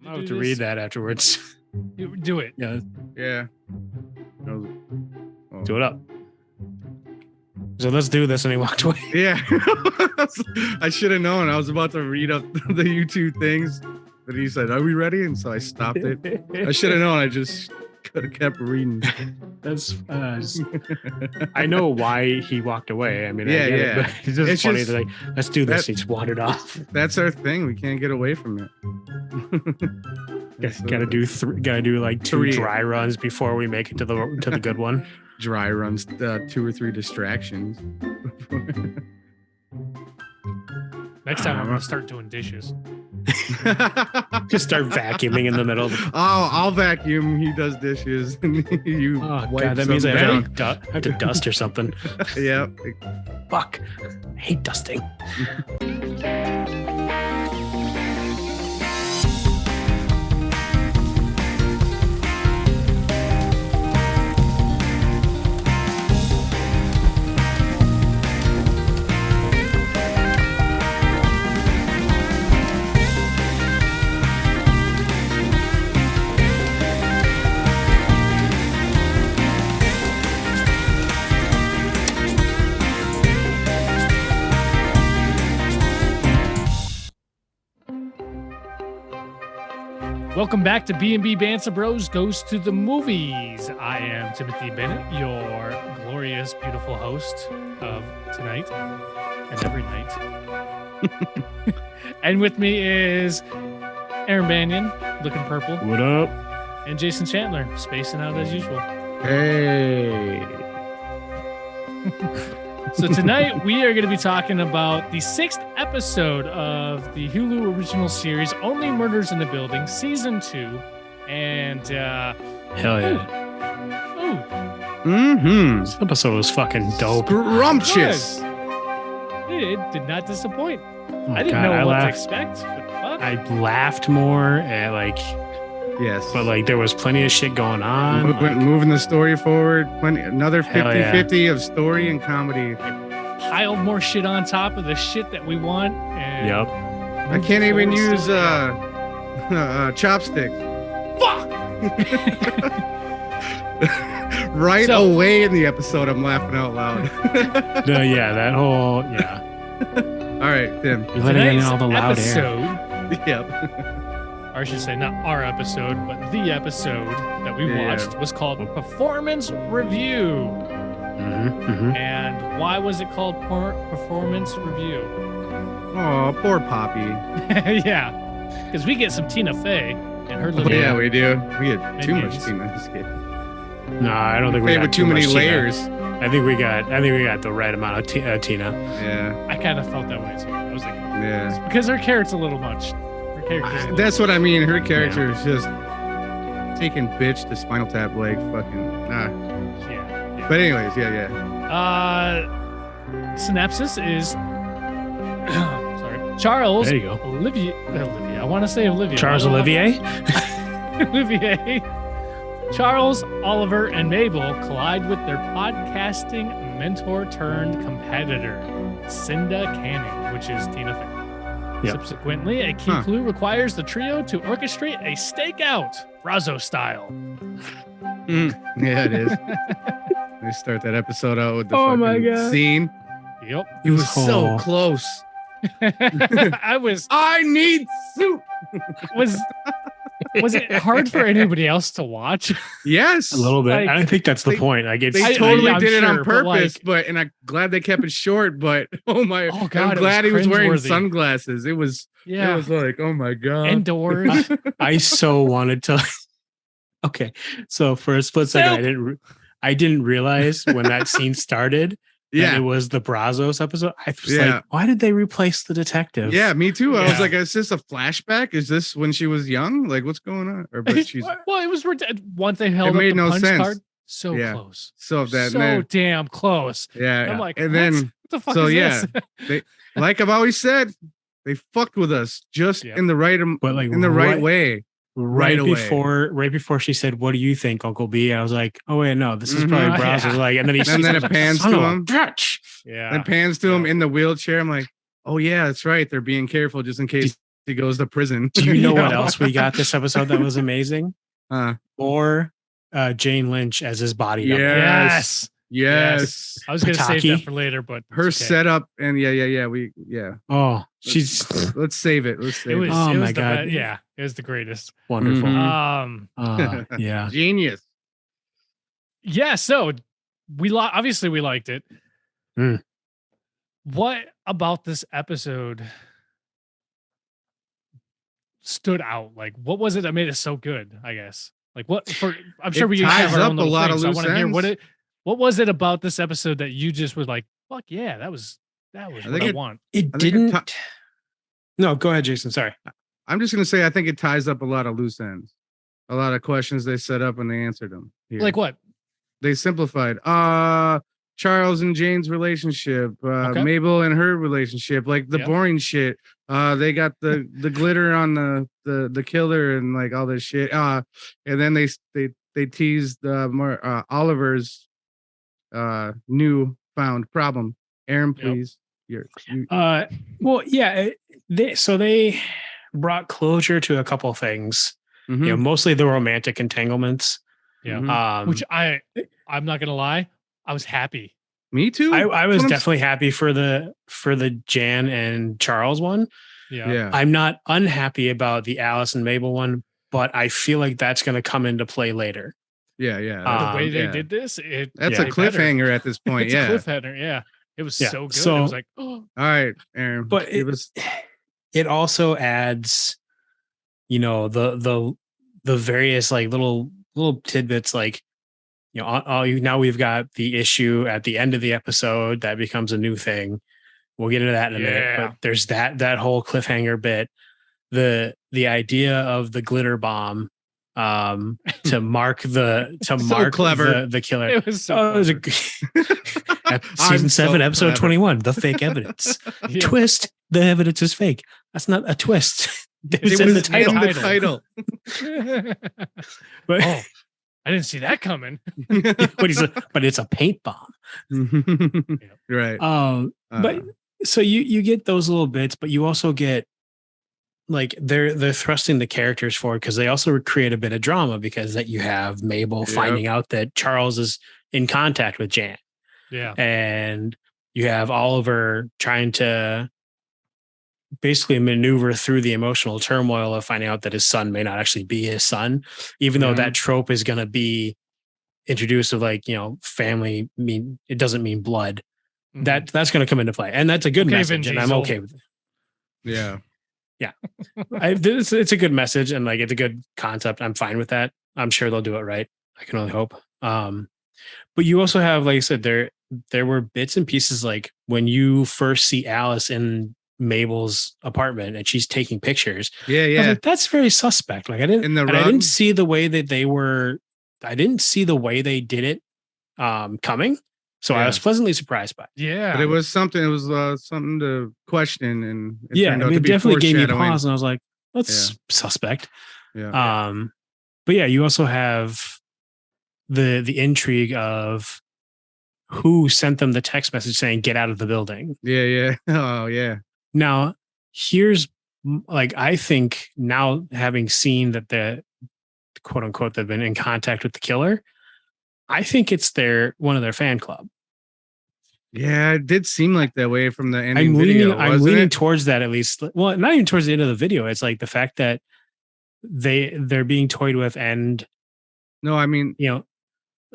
I have to read that afterwards. Do it. Yeah. Yeah. Do it up. So let's do this, and he walked away. Yeah. I should have known. I was about to read up the YouTube things, but he said, "Are we ready?" And so I stopped it. I should have known. I just could have kept reading. That's. I know why he walked away. I mean, Yeah, I get yeah. it, but it's just funny that like, let's do this. He just wandered off. That's our thing. We can't get away from it. Gotta do like two Three. dry runs before we make it to the good one. Dry runs, 2 or 3 distractions. Next time I'm gonna start doing dishes. Just start vacuuming in the middle. I'll vacuum. He does dishes. You Oh wipe god, that means I something have, down. I have to dust or something. Yeah. Fuck, I hate dusting. Welcome back to B&B Banter Bros Goes to the Movies. I am Timothy Bennett, your glorious, beautiful host of tonight and every night. And with me is Aaron Banyan, looking purple, What up? and Jason Chandler, spacing out as usual. Hey. So tonight we are going to be talking about the 6th episode of the Hulu original series, Only Murders in the Building, Season 2. And, Hell yeah. Mm-hmm. This episode was fucking dope. Scrumptious. it did not disappoint. Oh, I didn't God, know what to laughed. expect. But fuck. I laughed more at Yes. but like there was plenty of shit going on. Moving the story forward. Another Hell yeah. 50-50 of story and comedy. Piled more shit on top of the shit that we want. And Yep. I can't even forward use still. chopsticks. Fuck! Right So- away in the episode, I'm laughing out loud. Yeah, that whole All right, Tim. You're letting in Tonight's all the loud air. episode, Yep. or I should say not our episode, but the episode that we Yeah. watched was called Performance Review. And why was it called Performance Review? Oh, poor Poppy. Yeah, because we get some Tina Fey and her little. Yeah, we do. We get too much Minions. Tina. Just kidding. No, I don't think we Fade got with too much many Tina. layers. I think we got the right amount of Tina. Yeah, I kind of felt that way too. I was like, yeah. because her carrot's a little much. Her character's That's what I mean. Her character is just taking bitch to Spinal Tap leg. Fucking. Nah. yeah. But anyways, yeah. Synopsis is sorry, Charles There you go. Olivia. I want to say Olivia. Charles Olivier. Olivier. Charles, Oliver, and Mabel collide with their podcasting mentor turned competitor, Cinda Canning, which is Tina Fey. Yep. Subsequently, a key clue requires the trio to orchestrate a stakeout, Brazzos-style. Yeah, it is. They start that episode out with the Oh my fucking God. scene. Yep. It was so Oh. close. I was I need soup. was it hard for anybody else to watch? Yes, A little bit. Like, I don't think that's the they- point. Like it's They I- totally I'm did it on sure, but, purpose, like- and I'm glad they kept it short. But oh my, Oh, God, I'm it glad was he was wearing cringeworthy. sunglasses. It was like, oh my god. Indoors. I so wanted to. Okay, so for a split second, I didn't realize when that scene started. That yeah, it was the Brazzos episode. I was Yeah. like, why did they replace the detective? yeah, me too. I was Yeah. like, is this a flashback? Is this when she was young? Like, what's going on? Or but she's Well, it was once they held up made the no punch sense. card. So Yeah. close. so that. So and then, damn close. yeah, I'm like, and what? then What the fuck so, is yeah. this? like I've always said, they fucked with us just Yeah. in the right But like in the right way. right away. before she said, "What do you think, Uncle B?" I was like, "Oh wait, no, this is Mhm. probably Oh, Brazzos." yeah. Like, and then he And then it pans Son to of a him. bitch. Yeah. Then pans to him Yeah. in the wheelchair. I'm like, oh yeah, that's right. They're being careful just in case He goes to prison. Do you know what else we got this episode that was amazing? Or Jane Lynch as his body double. Yes. I was going to save Pataki. that for later, but Her it's okay. setup and Oh, she's let's save it. Let's save it. Oh it was my the God. best. Yeah, it was the greatest. wonderful. Mhm. Yeah. Genius. Yeah, so obviously we liked it. Mm. What about this episode stood out? Like, what was it that made it so good? I guess. Like, I'm sure we ties have our up own a little lot thing, of so I loose want to hear ends. what was it about this episode that you just was like, fuck yeah, that was what I want. It I think didn't. No, go ahead, Jason. Sorry. I'm just gonna say I think it ties up a lot of loose ends. A lot of questions they set up and they answered them. Here. Like what? They simplified. Charles and Jane's relationship, Okay. Mabel and her relationship, like the boring shit. They got the glitter on the killer and like all this shit. And then they teased Oliver's newfound problem. Aaron, please. Well, yeah. They brought closure to a couple things. Mhm. You know, mostly the romantic entanglements. Yeah. Mhm. Which I'm not gonna lie, I was happy. Me too. I was definitely happy for the Jan and Charles one. Yeah. I'm not unhappy about the Alice and Mabel one, but I feel like that's going to come into play later. Yeah. The way they did this, that's a cliffhanger at this point. It's a cliffhanger. Yeah. It was so good. So, it was like, oh. All right, Aaron. But it also adds, you know, the various like little tidbits, like, you know, now we've got the issue at the end of the episode that becomes a new thing. We'll get into that in a minute. But there's that whole cliffhanger bit. The idea of the glitter bomb to mark the killer. It was so it was season 7, episode 21, the fake evidence. Twist, the evidence is fake. That's not a twist. It was in the title. But, I didn't see that coming. but it's a paint bomb. Right. But so you get those little bits, but you also get like they're thrusting the characters forward because they also create a bit of drama because that you have Mabel finding out that Charles is in contact with Jan. Yeah. And you have Oliver trying to basically maneuver through the emotional turmoil of finding out that his son may not actually be his son, even though that trope is going to be introduced of like, you know, family it doesn't mean blood. Mm-hmm. That's going to come into play. And that's a good message. And I'm okay with it. Yeah. Yeah. It's a good message and like, it's a good concept. I'm fine with that. I'm sure they'll do it right. I can only hope. But you also have, like I said, there were bits and pieces, like when you first see Alice in Mabel's apartment and she's taking pictures. Yeah. I was like, that's very suspect. Like I didn't see the way that I didn't see the way they did it coming. So I was pleasantly surprised by it. Yeah. But it was something to question, and it definitely gave me a pause, and I was like, that's suspect. Yeah. But yeah, you also have the intrigue of who sent them the text message saying get out of the building. Yeah. Oh yeah. Now, here's like, I think now having seen that the quote unquote they've been in contact with the killer, I think it's one of their fan club. Yeah, it did seem like that way from the ending video. I'm leaning towards that, at least. Well, not even towards the end of the video. It's like the fact that they're being toyed with, and no, I mean, you know,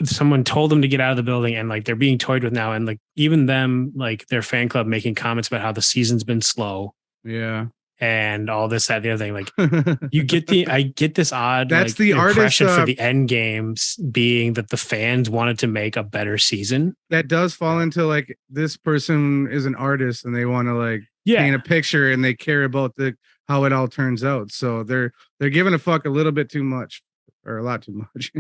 someone told them to get out of the building, and like they're being toyed with now, and like even them, like their fan club making comments about how the season's been slow. Yeah. And all this, that, the other thing, like I get this odd. That's like, the impression artist for the end games being that the fans wanted to make a better season. That does fall into like this person is an artist and they want to like paint a picture and they care about how it all turns out. So they're giving a fuck a little bit too much, or a lot too much.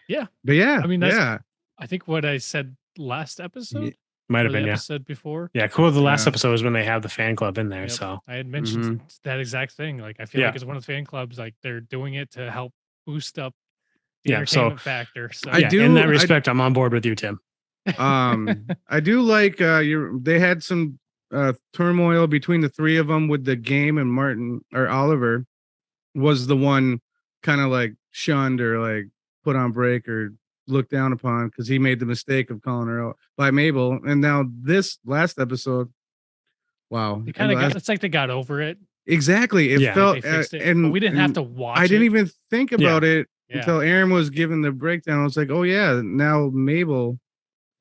Yeah, but yeah, I mean, that's, I think what I said last episode. Might have been, episode before. Yeah, cool. The last episode is when they have the fan club in there. Yep. So I had mentioned that exact thing. Like, I feel like it's one of the fan clubs, like they're doing it to help boost up the entertainment factor. So in that respect, I'm on board with you, Tim. I do like they had some turmoil between the three of them with the game, and Martin or Oliver was the one kind of like shunned or like put on break or looked down upon because he made the mistake of calling her out by Mabel. And now this last episode, wow, They kind of got, it's like they got over it. Exactly. It felt, they fixed it, and but we didn't have to watch I didn't even think about it Yeah. until Aaron was giving the breakdown. I was like, oh yeah, now Mabel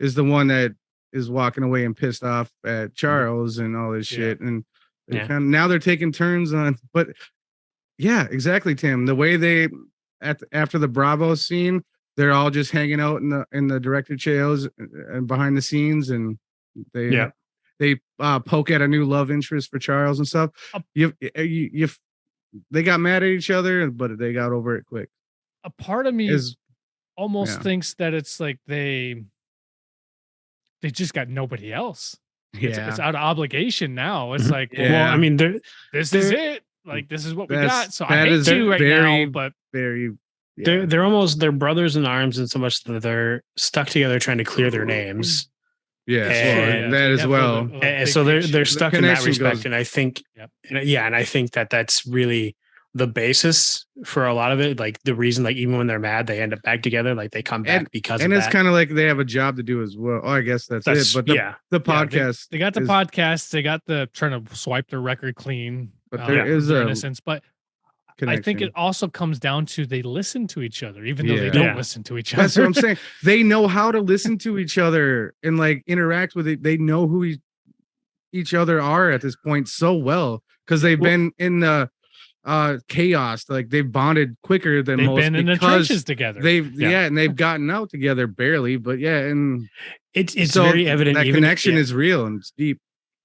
is the one that is walking away and pissed off at Charles and all this shit. And kind of, now they're taking turns on, but yeah, exactly, Tim. The way they after the Bravo scene, they're all just hanging out in the director chairs and behind the scenes, and they poke at a new love interest for Charles and stuff. They got mad at each other, but they got over it quick. A part of me almost thinks that it's like they just got nobody else. It's out of obligation now. It's like, well, I mean, this is it. Like, this is what we got. So I hate you right now, but they're almost, they're brothers in arms in so much that they're stuck together trying to clear their names. That as well. And so they're stuck in that respect. And I think, and I think that that's really the basis for a lot of it. Like the reason, like even when they're mad, they end up back together. Like they come back because of that. And it's kind of like they have a job to do as well. Oh, I guess that's it. But the podcast, they got the podcast. They got the trying to swipe their record clean. But there is a innocence. But connection. I think it also comes down to they listen to each other, even though they don't listen to each other. That's what I'm saying. They know how to listen to each other and like interact with it. They know who each other are at this point so well because they've been in the chaos. Like they've bonded quicker than most. They've been in the trenches together. And they've gotten out together barely, but and it's so very evident that connection is real and it's deep.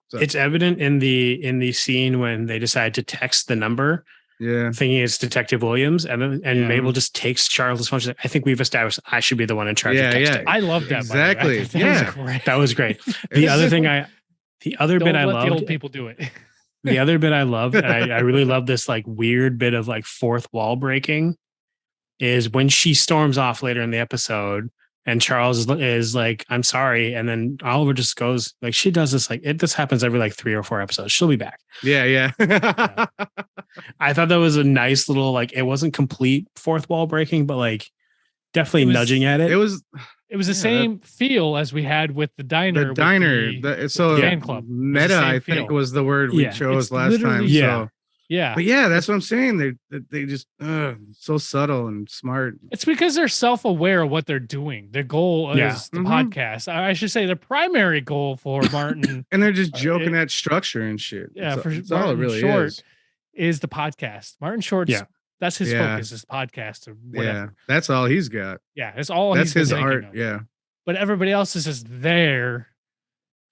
So. It's evident in the scene when they decide to text the number, thinking it's Detective Williams, and Mabel just takes Charles' phone. She's like, I think we've established I should be the one in charge of texting. I love that. Exactly. That was great. The other bit I loved, the old people do it. The other bit I loved, and I really love this like weird bit of like fourth wall breaking, is when she storms off later in the episode. And Charles is like, I'm sorry. And then Oliver just goes, like, she does this, like, this happens every like 3 or 4 episodes. She'll be back. Yeah. I thought that was a nice little, like, it wasn't complete fourth wall breaking, but like definitely nudging at it. It was the same feel as we had with the diner. Fan club. Meta, I think, was the word we chose last time. But that's what I'm saying. They just so subtle and smart. It's because they're self-aware of what they're doing. Their goal is the podcast. I should say the primary goal for Martin. And they're just joking at structure and shit. That's all it really is the podcast. Martin Short's that's his focus, is podcast or whatever. Yeah, that's all he's got. Yeah, it's all that's his art. Of. Yeah. But everybody else is just there.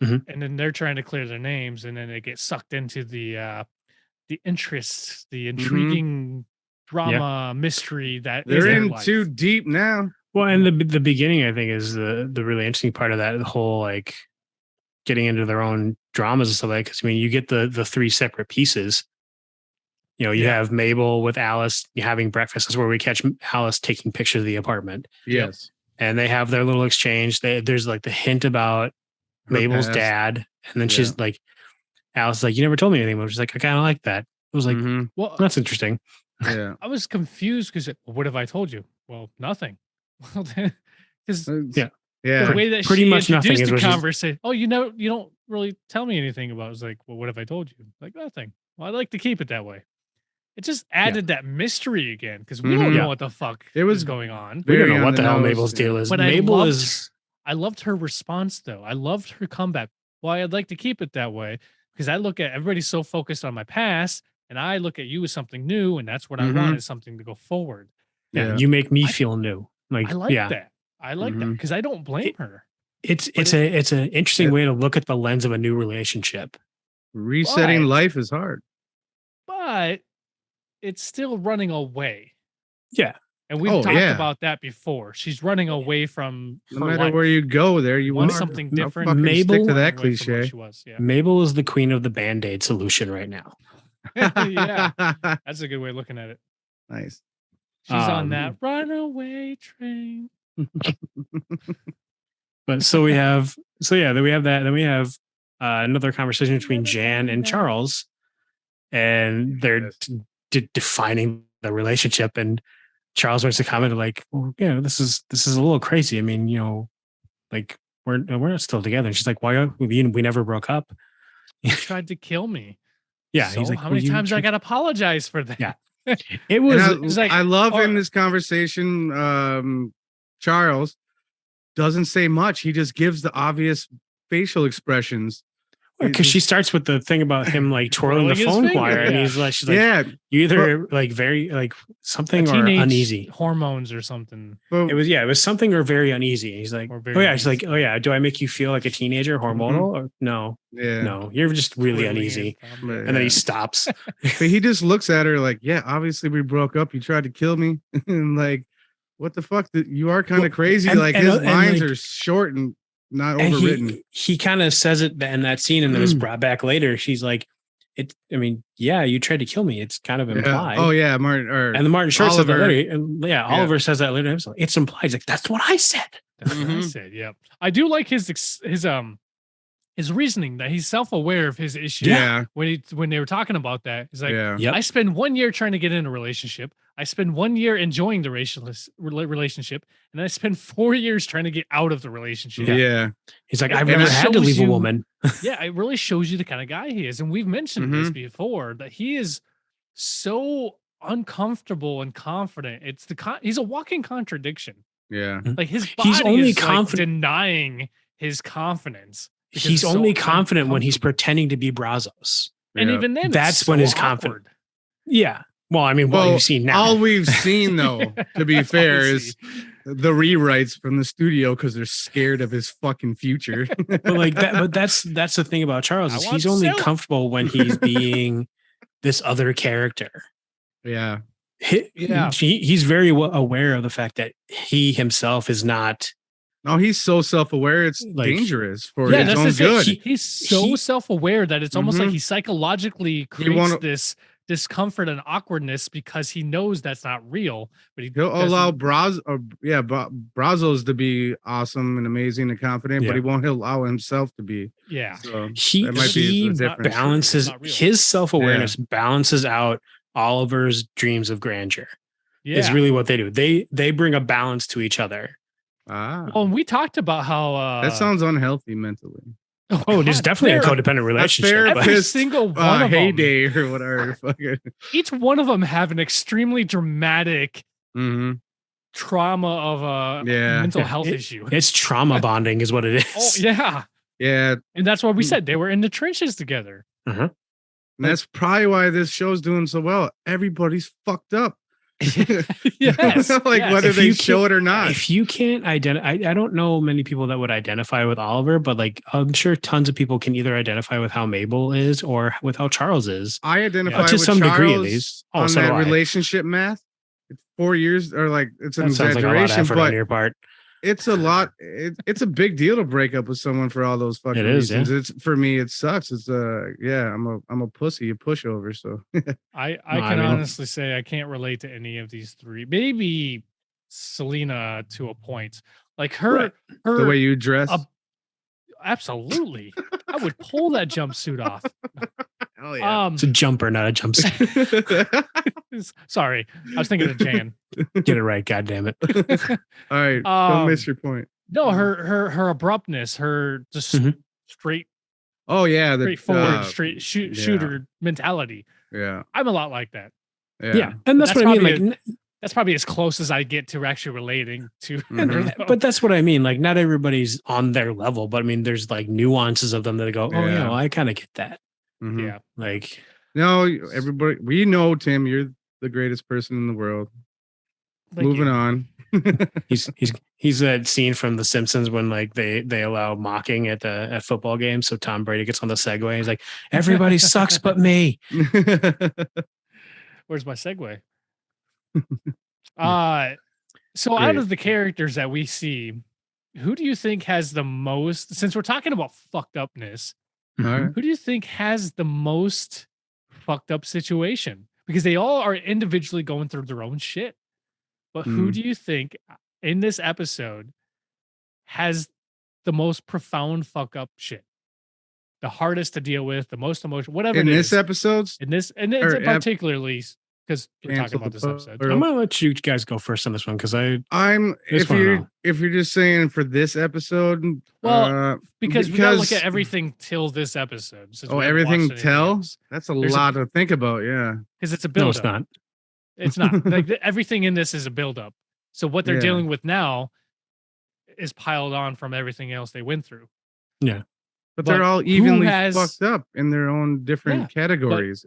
And then they're trying to clear their names, and then they get sucked into the interest, the intriguing drama, mystery that they're in too deep now. Well, and the beginning, I think, is the really interesting part of that, the whole like getting into their own dramas and stuff like that. Because I mean, you get the 3 separate pieces. You know, you have Mabel with Alice having breakfast. That's where we catch Alice taking pictures of the apartment. Yes. And they have their little exchange. There's like the hint about Mabel's dad. And then she's like, Alice is like, you never told me anything. But she's like, I kind of like that. It was like, well, that's interesting. Yeah. I was confused because what have I told you? Well, nothing. Well, because the way that pretty she much introduced nothing the conversation. Oh, you don't really tell me anything about it. I was like, well, what have I told you? Like, nothing. Well, I'd like to keep it that way. It just added that mystery again because we don't know what the fuck is going on. We don't know what the hell Mabel's deal is. But Mabel I loved her response though. I loved her comeback. Well, I'd like to keep it that way because I look at everybody's so focused on my past, and I look at you as something new, and that's what I want, is something to go forward. Yeah, you make me feel new. Like I like that. I like that because I don't blame her. It's an interesting way to look at the lens of a new relationship. Resetting life is hard, but it's still running away. Yeah. And we've talked about that before. She's running away from no matter where you go there, you want something different. Mabel, stick to that cliche. Mabel is the queen of the Band-Aid solution right now. Yeah. That's a good way of looking at it. Nice. She's on that runaway train. But then we have that. Then we have another conversation between Jan and Charles, and they're defining the relationship. And Charles makes a comment like, well, yeah, this is a little crazy. I mean, like we're not still together. And she's like, why? We never broke up. You tried to kill me. Yeah, so he's like, how many times I got to apologize for that? Yeah, it was. I love in this conversation, Charles doesn't say much. He just gives the obvious facial expressions. Because she starts with the thing about him like twirling the phone wire, and she's like, you either like very like something or uneasy hormones or something. It was something or very uneasy. He's like, she's like, oh yeah, do I make you feel like a teenager, hormonal? Or no, no, you're just really uneasy. And then he stops. But he just looks at her like, yeah, obviously we broke up. You tried to kill me, and like, what the fuck? You are kind of crazy. Like his lines are short and not overwritten. He kind of says it in that scene, and then it's brought back later. She's like, yeah, you tried to kill me. It's kind of implied. Oh yeah, Martin. And the Martin Short said that later. And Oliver says that later. It's implied. He's like, that's what I said. That's what I said. Yeah, I do like his reasoning that he's self-aware of his issue. Yeah. When they were talking about that, he's like, I spend 1 year trying to get in a relationship. I spend 1 year enjoying the relationship, and I spend 4 years trying to get out of the relationship. Yeah. He's like, I've never had to leave a woman. Yeah, it really shows you the kind of guy he is. And we've mentioned this before, that he is so uncomfortable and confident. He's a walking contradiction. Yeah. Like his body he's only confident denying his confidence. He's only confident when he's pretending to be Brazzos. And even then, that's when his confidence. Yeah. Well, I mean, what you've seen now. All we've seen, though, to be fair, is the rewrites from the studio because they're scared of his fucking future. But that's the thing about Charles is he's only comfortable when he's being this other character. Yeah. He's very aware of the fact that he himself is not. No, he's so self-aware. It's dangerous for his own good. He's so self-aware that it's almost like he psychologically creates this discomfort and awkwardness because he knows that's not real. But he'll allow Brazzos to be awesome and amazing and confident, but he won't allow himself to be. Yeah, so he balances his self-awareness balances out Oliver's dreams of grandeur. Yeah, is really what they do. They bring a balance to each other. Well, and we talked about how that sounds unhealthy mentally. Oh, there's definitely a codependent relationship. Every single one of heyday or whatever. Each one of them have an extremely dramatic trauma of a mental health issue. It's trauma bonding, is what it is. Oh yeah, yeah, and that's why we said they were in the trenches together. And that's probably why this show's doing so well. Everybody's fucked up. Yes. Whether they show it or not. If you can't identify, I don't know many people that would identify with Oliver, but like I'm sure tons of people can either identify with how Mabel is or with how Charles is. I identify to some degree at least on that relationship math. It's 4 years, or like it's an exaggeration, like a lot of effort on your part. It's a lot. It's a big deal to break up with someone for all those fucking reasons. Yeah. It's for me. It sucks. It's I'm a pussy, a pushover. So I can honestly say I can't relate to any of these three. Maybe Selena to a point. Like her the way you dress. Absolutely, I would pull that jumpsuit off. Hell yeah. It's a jumper, not a jumpsuit. Sorry, I was thinking of Jan. Get it right, God damn it. All right, don't miss your point. No, her abruptness, her just straight. Oh yeah, straightforward, shooter mentality. Yeah, I'm a lot like that. Yeah, and that's what I mean. Like, that's probably as close as I get to actually relating to. But that's what I mean. Like, not everybody's on their level, but I mean, there's like nuances of them that go, oh, yeah, I kind of get that. Yeah, like no, everybody. We know, Tim, you're the greatest person in the world. Moving on. he's that scene from The Simpsons when like they allow mocking at football games. So Tom Brady gets on the Segway. He's like, everybody sucks but me. Where's my Segway? So out of the characters that we see, who do you think has the most, since we're talking about fucked upness, who do you think has the most fucked up situation? Because they all are individually going through their own shit. But who do you think in this episode has the most profound fuck up shit the hardest to deal with, the most emotional, whatever in it this is. episodes. In this, and it's particularly because we're talking about this episode. I'm gonna let you guys go first on this one because if you're just saying for this episode, well, because we gotta look at everything till this episode. Everything till that's a lot to think about, yeah. Because it's a build. No, it's not. It's not like everything in this is a build up. So what they're dealing with now is piled on from everything else they went through. Yeah. But they're all evenly fucked up in their own different categories.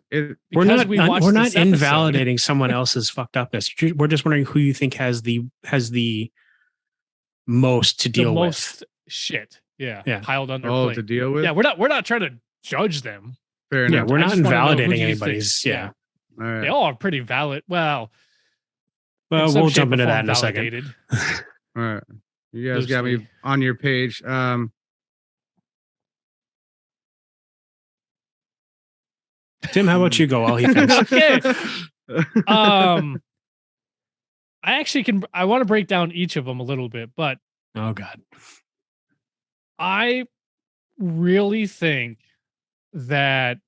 We're not invalidating someone else's fucked upness. We're just wondering who you think has the most to deal with. Shit. Yeah. Piled on their plate. To deal with. Yeah. We're not trying to judge them. Fair enough. Yeah. We're not invalidating anybody's. All right. They all are pretty valid. Well, we'll jump into that in a second. All right. You guys got me on your page. Tim, how about you go while he thinks? Okay. I want to break down each of them a little bit, but oh god, I really think that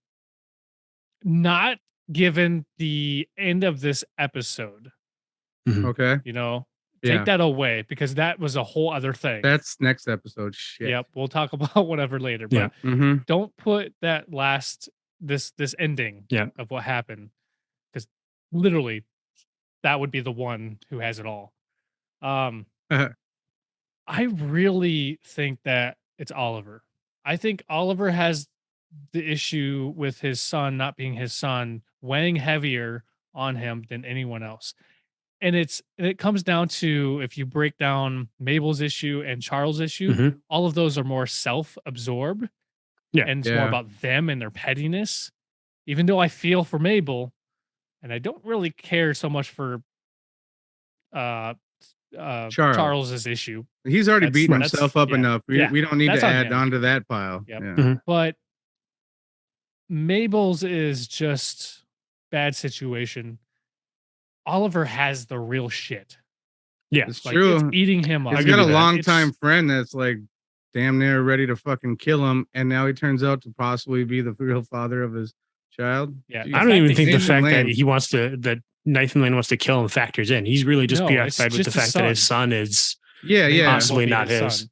not given the end of this episode, okay, take that away because that was a whole other thing. That's next episode. Shit. Yep, we'll talk about whatever later. But don't put that this ending of what happened, because literally that would be the one who has it all. I really think that it's Oliver. I think Oliver has the issue with his son not being his son weighing heavier on him than anyone else. And it comes down to, if you break down Mabel's issue and Charles' issue, all of those are more self-absorbed. Yeah. And it's more about them and their pettiness. Even though I feel for Mabel, and I don't really care so much for Charles's issue. He's already beaten himself up enough. We don't need to add on to that pile. Yep. But Mabel's is just bad situation. Oliver has the real shit. Yeah, it's true. It's eating him up. He's got a longtime friend that's like damn near ready to fucking kill him, and now he turns out to possibly be the real father of his child. Yeah, I don't even think the fact that that Nathan Lane wants to kill him factors in. He's really just preoccupied with the fact that his son is possibly not his.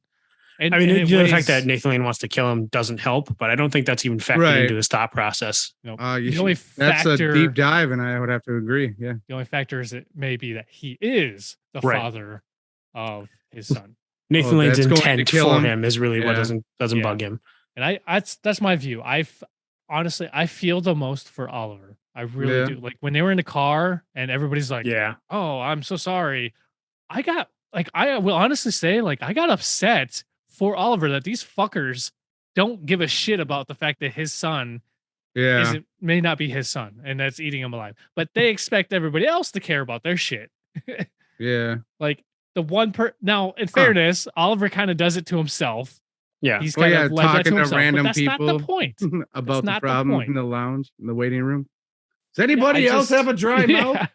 And, I mean, the fact that Nathan Lane wants to kill him doesn't help, but I don't think that's even factored into his thought process. That's a deep dive, and I would have to agree. Yeah. The only factor is it may be that he is the father of his son. Nathan Lane's intent for him is really what doesn't bug him. And that's my view. Honestly, I feel the most for Oliver. I really do. Like when they were in the car and everybody's like, "Oh, I'm so sorry." I will honestly say, I got upset for Oliver that these fuckers don't give a shit about the fact that his son may not be his son, and that's eating him alive. But they expect everybody else to care about their shit. Like the one now, in fairness, Oliver kind of does it to himself. Yeah, he's kind of talking to random that's people not the point. about the problem in the lounge, in the waiting room. Does anybody else have a dry mouth?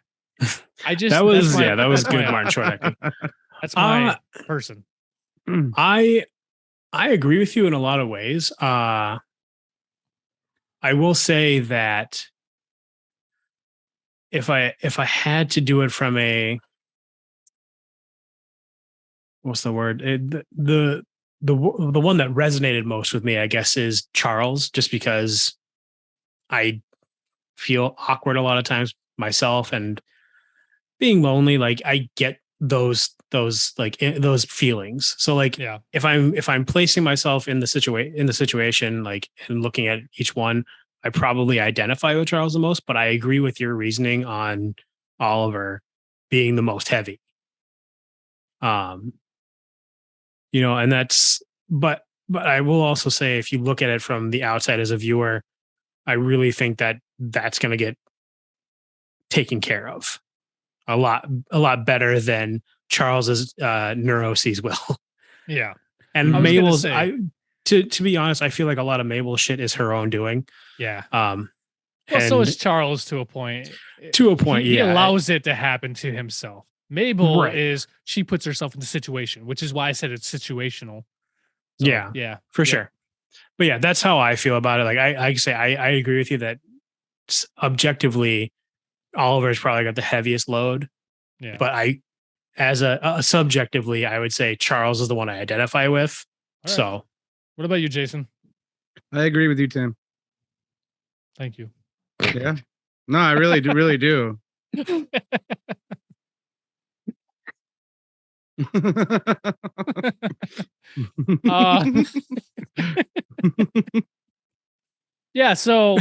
That was good, Martin Short. That's my person. I agree with you in a lot of ways. I will say that if I had to do it from what's the word? The one that resonated most with me, I guess, is Charles, just because I feel awkward a lot of times myself, and being lonely, I get those feelings. So if I'm placing myself in the situation, and looking at each one, I probably identify with Charles the most, but I agree with your reasoning on Oliver being the most heavy. And that's, but I will also say, if you look at it from the outside as a viewer, I really think that that's going to get taken care of a lot better than Charles's neuroses will. Yeah. And Mabel's, to be honest, I feel like a lot of Mabel's shit is her own doing. Yeah. So is Charles to a point. He allows it to happen to himself. Mabel she puts herself in the situation, which is why I said it's situational. So, for sure. But yeah, that's how I feel about it. Like I say, I agree with you that objectively, Oliver's probably got the heaviest load. Yeah. But as a subjectively, I would say Charles is the one I identify with. All right. So, what about you, Jason? I agree with you, Tim. Thank you. Yeah. No, I really do. Yeah. So,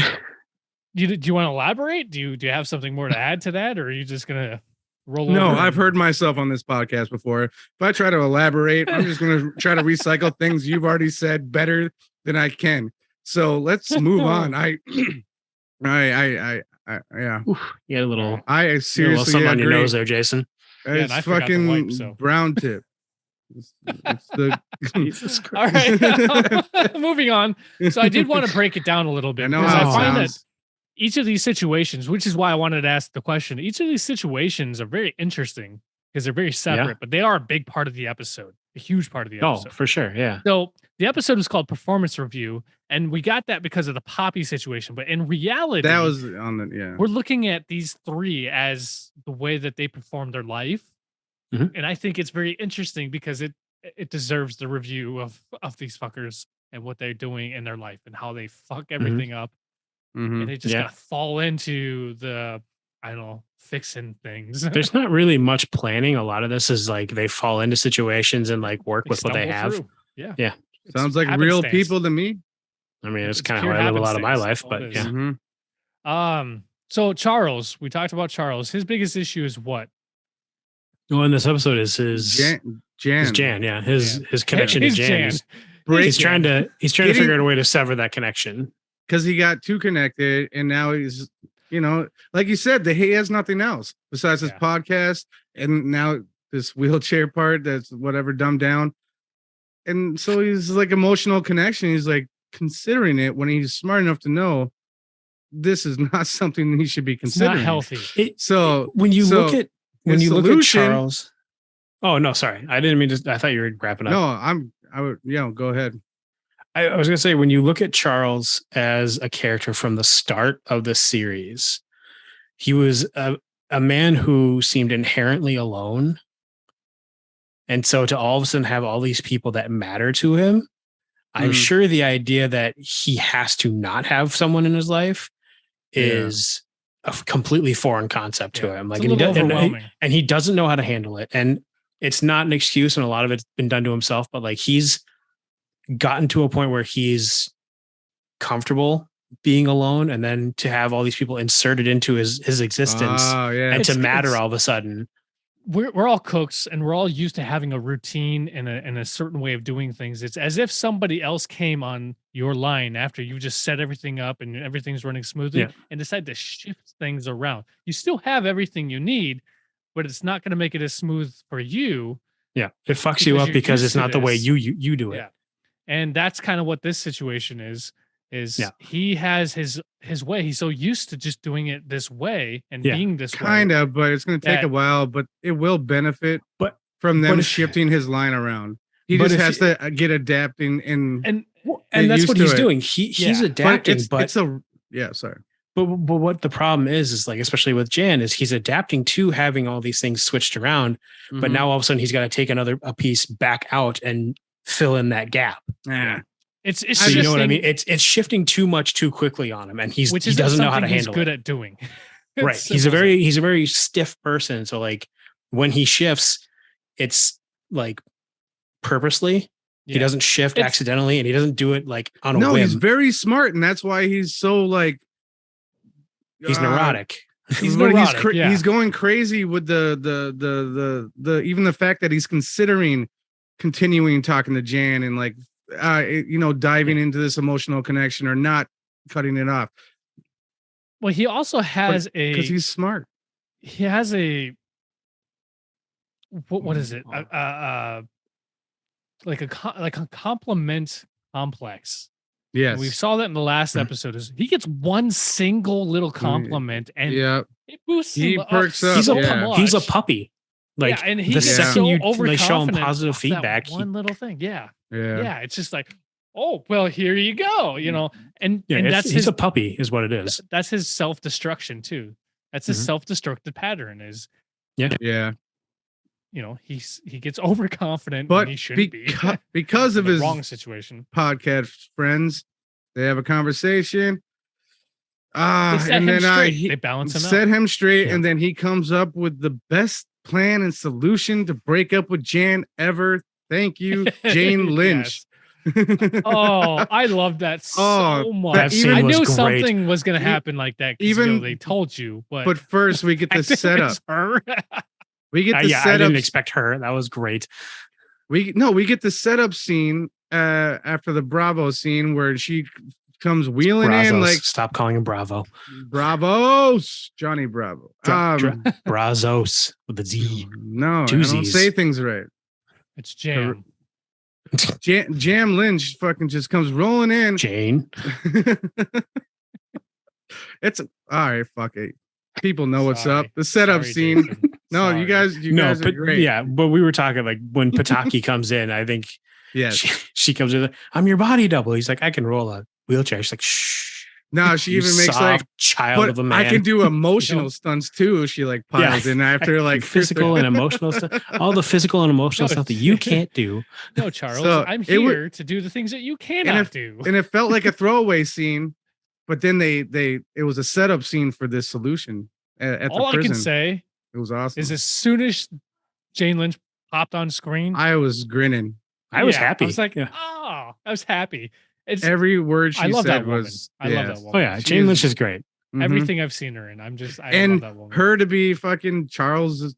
do you want to elaborate? Do you have something more to add to that, or are you just gonna roll? No, over I've heard myself on this podcast before. If I try to elaborate, I'm just gonna try to recycle things you've already said better than I can. So let's move on. Yeah. Oof, you had a little. I seriously something on your agree. nose there, Jason. It's I forgot to fucking wipe, so. brown tip. It's the Jesus Christ. All right. Moving on. So I did want to break it down a little bit. I know because how I it find that sounds. each of these situations, which is why I wanted to ask the question, each of these situations are very interesting because they're very separate, but they are a big part of the episode, a huge part of the episode. Oh, for sure. Yeah. So the episode was called Performance Review, and we got that because of the Poppy situation. But in reality, That was on the we're looking at these three as the way that they perform their life. Mhm. And I think it's very interesting because it deserves the review of these fuckers and what they're doing in their life and how they fuck everything up. And they just Yeah. gotta fall into the, I don't know, fixing things. There's not really much planning. A lot of this is like they fall into situations and like work with what they stumble have. through. Yeah. Yeah. It's sounds like real happenstance. people to me. I mean, it's It's kind of how pure I live a lot of my happenstance. life, All it but is. yeah. So Charles, we talked about Charles. His biggest issue is what? Well, in this episode is his Jan. Yeah. His connection to His Jan. Jan. He's trying to figure out a way to sever that connection. Because he got too connected, and now he's, like you said, he has nothing else besides his podcast, and now this wheelchair part that's whatever dumbed down, and so he's like emotional connection. He's like considering it when he's smart enough to know this is not something he should be considering. It's not healthy. When you look at Charles. Oh no, sorry, I didn't mean to. I thought you were wrapping up. No, I would. Yeah, go ahead. I was going to say, when you look at Charles as a character from the start of the series, he was a man who seemed inherently alone. And so to all of a sudden have all these people that matter to him, I'm sure the idea that he has to not have someone in his life is a completely foreign concept to him. Like, and he doesn't know how to handle it. And it's not an excuse, and a lot of it's been done to himself, but like he's gotten to a point where he's comfortable being alone, and then to have all these people inserted into his existence and to matter all of a sudden. We're all cooks, and we're all used to having a routine and a certain way of doing things. It's as if somebody else came on your line after you just set everything up and everything's running smoothly and decide to shift things around. You still have everything you need, but it's not going to make it as smooth for you. Yeah. It fucks you up because it's not the way you do it. Yeah. And that's kind of what this situation is he has his way. He's so used to just doing it this way and being this way. Kind of, but it's going to take a while, but it will benefit from them shifting his line around. He just has to get adapting and that's what he's doing. He's adapting, but sorry. But what the problem is like, especially with Jan, is he's adapting to having all these things switched around, but now all of a sudden he's got to take a piece back out and fill in that gap. Yeah. It's so you know what I mean? It's shifting too much too quickly on him, and he doesn't know how to handle it. He's good at doing. Right. He's a very stiff person. So like when he shifts, it's like purposely. He doesn't shift accidentally, and he doesn't do it like on a whim. He's very smart, and that's why he's so like he's neurotic. He's neurotic. He's going crazy with the even the fact that he's considering continuing talking to Jan and like diving into this emotional connection or not cutting it off. Well, he also has because he's smart. He has a what is it? Like a compliment complex. Yes, and we saw that in the last episode. Is he gets one single little compliment and it boosts him perks up. He's a puppy. Like and he the gets second so you overconfident show him positive feedback, one little thing. Yeah. It's just like oh, well, here you go. And that's he's a puppy, is what it is. That's his self-destruction too. That's his self-destructive pattern. Is Yeah. He gets overconfident, But and he shouldn't be because of his wrong situation. Podcast friends, they have a conversation. They set and him then straight. They balance him set out. him straight, and then he comes up with the best plan and solution to break up with Jan ever. Thank you, Jane Lynch. Oh, I love that so much. I knew something was going to happen like that. Even they told you, but first we get the setup. We get the setup. I didn't expect her. That was great. We get the setup scene after the Bravo scene where she comes wheeling in like stop calling him Bravo. Bravos, Johnny Bravo. Brazzos with a Z. No, I don't say things right. It's Jam. Jam Lynch fucking just comes rolling in. Jane. It's all right. Fuck it. People know what's up. The setup scene. No, you guys are great. Yeah, but we were talking like when Pataki comes in, I think she comes in, I'm your body double. He's like, I can roll a wheelchair. She's like, shh. No, she even makes like child of a man. I can do emotional stunts too. She like piles in after like physical and emotional stuff. All the physical and emotional stuff that you can't do. No, Charles, I'm here to do the things that you cannot do. And it felt like a throwaway scene, but then it was a setup scene for this solution at the prison. All I can say it was awesome. Is as soon as Jane Lynch popped on screen, I was grinning. I was happy. I was like, I was happy. Every word she said was. I love that woman. Oh yeah, Jane Lynch is great. Everything I've seen her in, I love that woman. Her to be fucking Charles'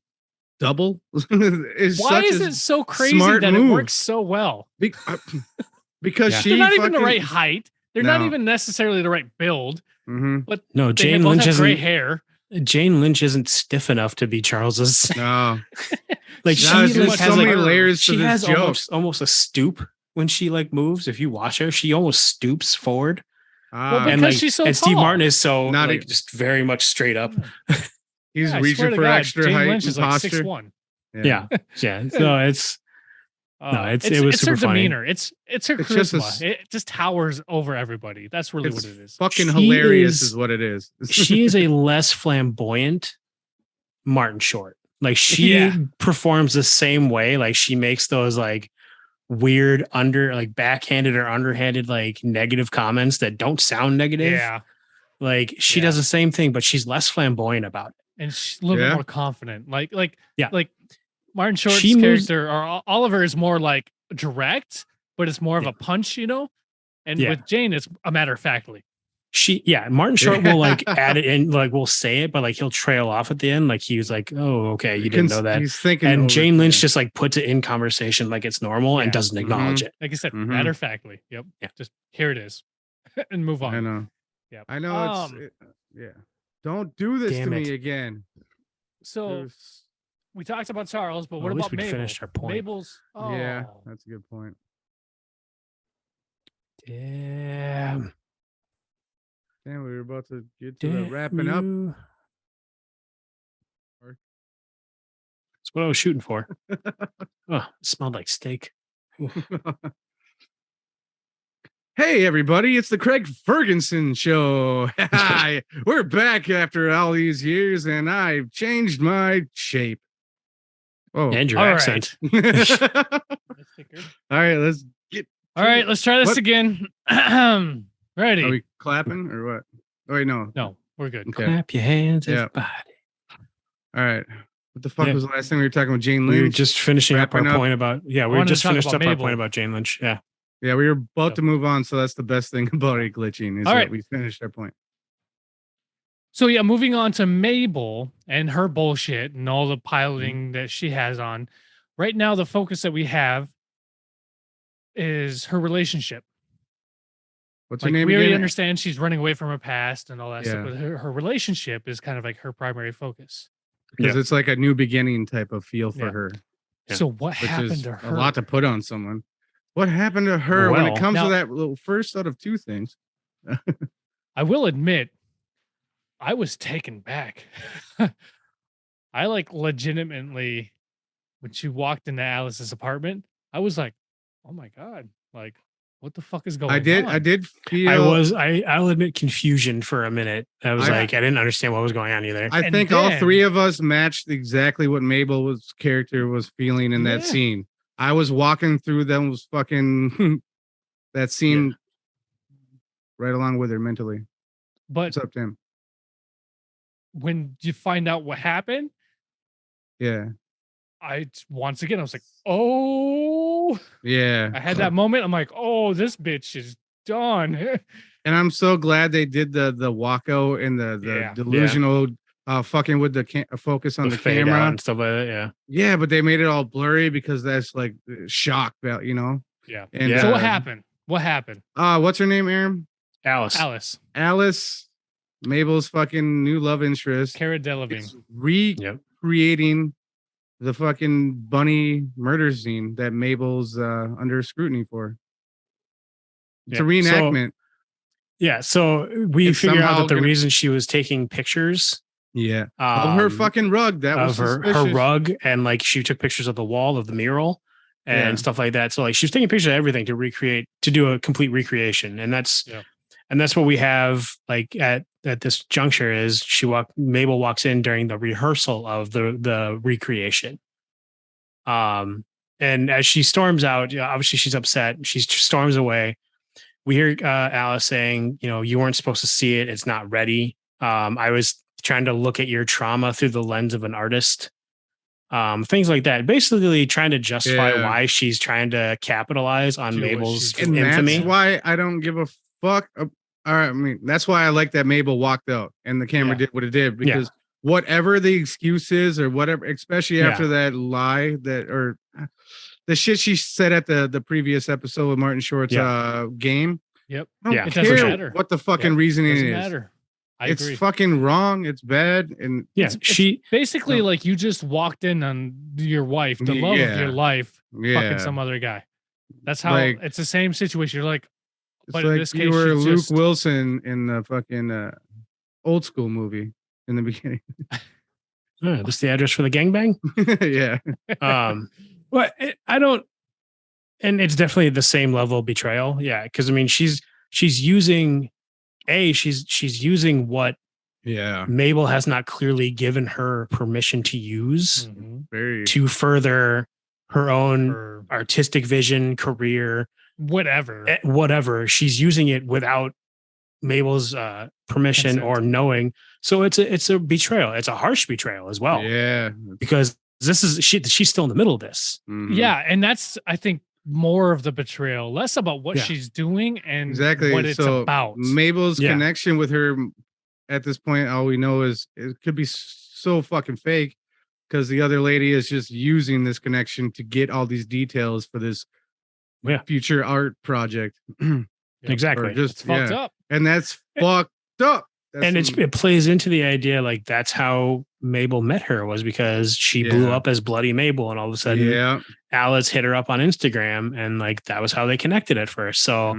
double is why is it so crazy that it works so well? Because they're not even the right height. They're not even necessarily the right build. But no, Jane Lynch has gray hair. Jane Lynch isn't stiff enough to be Charles's. No, like she has so many layers. She has almost a stoop when she like moves. If you watch her, she almost stoops forward. Well, because she's so tall. And Steve Martin is so not just very much straight up. He's reaching for extra height Lynch is and like posture. 6'1". Yeah. So it's it was super her funny. Demeanor. It's her charisma. It just towers over everybody. That's really what it is. Fucking hilarious is what it is. She is a less flamboyant Martin Short. Like she performs the same way. Like she makes those like weird backhanded or underhanded like negative comments that don't sound negative. Yeah. Like she does the same thing, but she's less flamboyant about it. And she's a little bit more confident. Like Martin Short's character or Oliver is more like direct, but it's more of a punch, And with Jane, it's a matter of factly. Martin Short will like add it in, like we'll say it, but like he'll trail off at the end. Like he was like, oh, okay, you didn't know that. He's thinking, and Jane Lynch just like puts it in conversation like it's normal and doesn't acknowledge it. Like I said, matter of factly. Yep. Yeah. Just here it is, and move on. I know. Yeah. I know. Don't do this to me again. So we talked about Charles, but what about Mabel? Finished our point. Mabel's. Oh. Yeah, that's a good point. Damn. Damn, we were about to get to the wrapping up. That's what I was shooting for. Oh, it smelled like steak. Hey, everybody, it's the Craig Ferguson Show. We're back after all these years, and I've changed my shape. Oh, and your accent. Right. All right, let's get. All right, let's try this again. Ready? Are we clapping or what? Oh, wait, no. No, we're good. Okay. Clap your hands, everybody. All right. What the fuck was the last thing we were talking about? Jane Lynch? We were just finishing up our point about, we just finished up our point about Jane Lynch. Yeah. Yeah, we were about to move on, so that's the best thing about it glitching is that we finished our point. So moving on to Mabel and her bullshit and all the piloting that she has on. Right now, the focus that we have is her relationship. What's her name? We already understand she's running away from her past and all that stuff, but her relationship is kind of like her primary focus. Because it's like a new beginning type of feel for her. Yeah. So what happened to her? A lot to put on someone. What happened to her when it comes to that little first out of two things? I will admit, I was taken back. I legitimately, when she walked into Alice's apartment, I was like, oh my God, what the fuck is going I on? did feel. I'll admit confusion for a minute. I didn't understand what was going on either. I think all three of us matched exactly what Mabel's character was feeling in that scene. I was walking through those fucking that scene right along with her mentally. But what's up, Tim? When you find out what happened, once again I was like, oh yeah. I had that moment. I'm like, oh, this bitch is done. And I'm so glad they did the walkout and the delusional fucking with the focus on the camera and stuff like that. Yeah, but they made it all blurry because that's like shock value, you know. Yeah. And so what happened? What happened? What's her name, Aaron? Alice. Mabel's fucking new love interest. Cara Delevingne. Recreating the fucking bunny murder scene that Mabel's under scrutiny for. It's a reenactment. So we figure out that the reason she was taking pictures of her fucking rug, that was her rug, and like she took pictures of the wall of the mural and stuff like that. So like she was taking pictures of everything to do a complete recreation. And that's what we have like at this juncture is Mabel walks in during the rehearsal of the recreation. And as she storms out, obviously she's upset. She storms away. We hear Alice saying, you weren't supposed to see it. It's not ready. I was trying to look at your trauma through the lens of an artist. Things like that. Basically trying to justify why she's trying to capitalize on Mabel's infamy. That's why I don't give a fuck. I mean, that's why I like that Mabel walked out and the camera did what it did, because whatever the excuse is or whatever, especially after that lie or the shit she said at the previous episode with Martin Short's game. Yep. I don't care what the fucking reasoning is. Matter. It's agree. Fucking wrong. It's bad. And it's basically like you just walked in on your wife, the love of your life, fucking some other guy. That's how it's the same situation. You're like, but in this case, you were Luke Wilson in the fucking Old School movie in the beginning. That's the address for the gangbang. But I don't, and it's definitely the same level of betrayal. Yeah, because I mean, she's using she's using what Mabel has not clearly given her permission to use to further her own artistic vision, career, whatever. She's using it without Mabel's permission or knowing. So it's a betrayal. It's a harsh betrayal as well. Yeah, because she's still in the middle of this. Yeah, and that's I think more of the betrayal, less about what she's doing and what it's about. Mabel's connection with her at this point, all we know is it could be so fucking fake because the other lady is just using this connection to get all these details for this future art project. Exactly. It's fucked up. And that's fucked up. And it plays into the idea like that's how Mabel met her, was because she blew up as Bloody Mabel, and all of a sudden Alice hit her up on Instagram, and like that was how they connected at first. So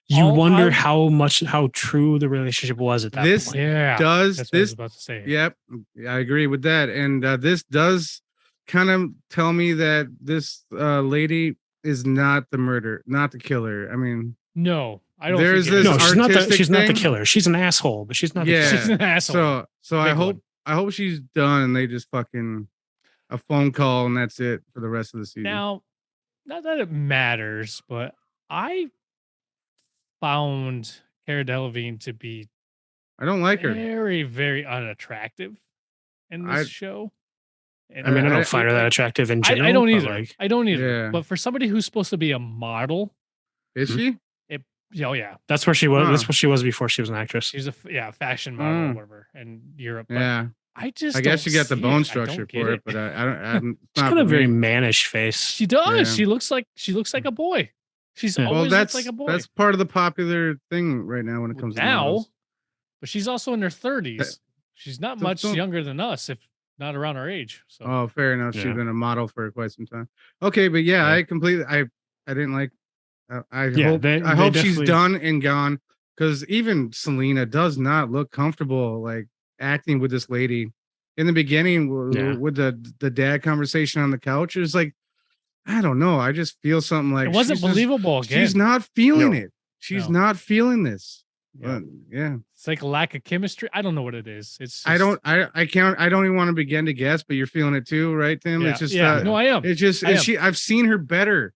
you wonder how true the relationship was at that point. That's what I was about to say. Yep, I agree with that. And this does kind of tell me that this lady is not the killer. I mean, no. I don't There's think this she's not the killer. She's an asshole, but she's not she's an asshole. So I hope she's done and they just fucking a phone call and that's it for the rest of the season. Now, not that it matters, but I found Cara Delevingne to be I don't like her. Very, very unattractive in this show. And I mean, I don't find her that attractive in general. I don't either. Yeah. But for somebody who's supposed to be a model, is she? That's where she was. That's what she was before she was an actress. She's a fashion model or whatever in Europe. But I guess you got the bone structure for it, but I don't. She's got a very mannish face. She does. She looks like a boy. She's always looks like a boy. That's part of the popular thing right now when it comes to models. But she's also in her 30s. She's not much younger than us, if not around our age. So fair enough. She's been a model for quite some time. Okay, but I completely I didn't like. I hope she's done and gone, because even Selena does not look comfortable like acting with this lady in the beginning with the dad conversation on the couch. It's like I don't know. I just feel something like it wasn't believable. She's not feeling No. it. She's not feeling this. Yeah. Yeah. It's like a lack of chemistry. I don't know what it is. It's just, I don't even want to begin to guess, but you're feeling it too, right, Tim? Yeah. It's just no, I am. it's just I've seen her better,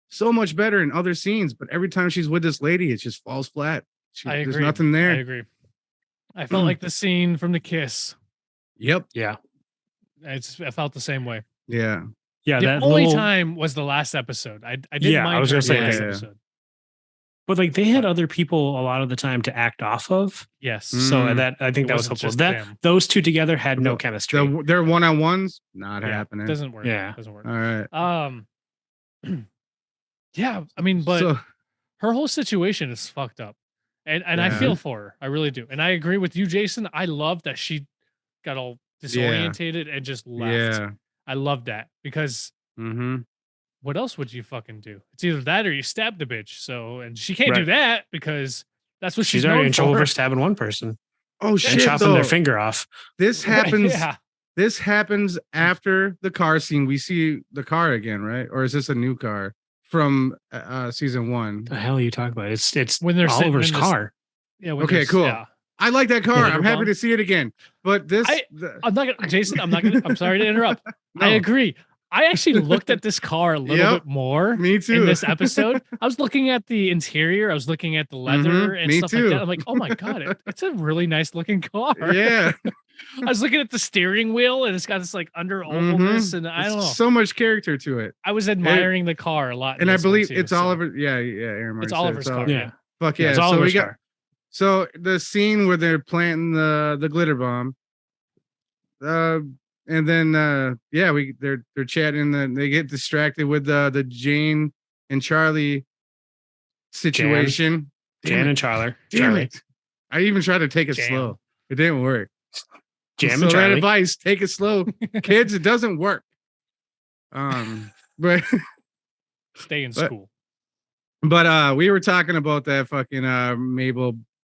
so much better in other scenes, but every time she's with this lady, it just falls flat. I agree. There's nothing there. I agree. I felt like the scene from The Kiss. Yep. Yeah. I felt the same way. Yeah. Yeah. The that only little, time was the last episode. I didn't mind. I was her gonna say in the last that. episode. but like they had other people a lot of the time to act off of. Yes. So that I think It that was wasn't helpful. just That them. those two together had no chemistry. Their one-on-ones not Yeah, happening. doesn't work. Yeah. Doesn't work. All right. Yeah, I mean, but So her whole situation is fucked up. And I Yeah. feel for her. I really do. And I agree with you, Jason. I love that she got all disorientated and just left. yeah. I love that because Mm-hmm. what else would you fucking do? It's either that or you stab the bitch. So, and she can't do Right. that because that's what She's she's already known in trouble for. for stabbing one person Oh and shit! chopping Though. their finger off. This happens. Yeah. This happens after the car scene. We see the car again, right? Or is this a new car from season 1? The hell are you talking about? It's When they're sitting Oliver's in this- car. Yeah. when Okay, there's- cool. Yeah. I like that car. Yeah, I'm happy bomb. to see it again. But this, I'm not gonna, Jason. I'm sorry to interrupt. No. I agree. I actually looked at this car a little Yep, bit more me too. in this episode. I was looking at the interior. I was looking at the leather and me stuff too. like that. I'm like, oh my god, it's a really nice looking car. Yeah, I was looking at the steering wheel and it's got this like under ovalness, and I don't know. So much character to it. I was admiring the car a lot. in And I this one believe too, it's so- Oliver. Yeah, Aaron Martin It's said Oliver's car. Yeah. Fuck Yeah, yeah. it's So Oliver's we got. car. So the scene where they're planting the glitter bomb. And then they're chatting and they get distracted with the Jane and Charlie situation. Jan and Charlie. Damn it. I even tried to take it Jam. slow. It didn't work. Jam So and that Charlie. advice, take it slow. Kids, it doesn't work. But Stay in But- school. But we were talking about that fucking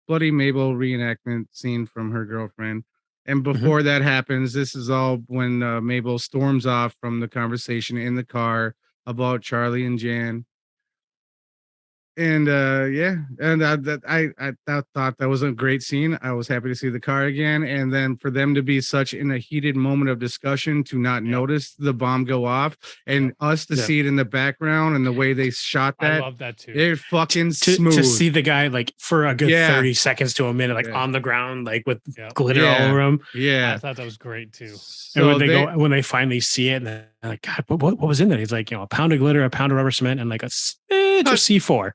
bloody Mabel reenactment scene from her girlfriend. And before that happens, this is all when Mabel storms off from the conversation in the car about Charlie and Jan. And I thought that was a great scene. I was happy to see the car again, and then for them to be such in a heated moment of discussion to not notice the bomb go off, and us to see it in the background and the way they shot I that, love that too. it fucking smooth. To see the guy like for a good Yeah. 30 seconds to a minute, like Yeah. on the ground, like with Yeah. glitter Yeah. all over him. I Yeah. thought that was great too. And when So when they finally see it, and they're like, God, what was in there? He's like, a pound of glitter, a pound of rubber cement, and like a smidge of C4.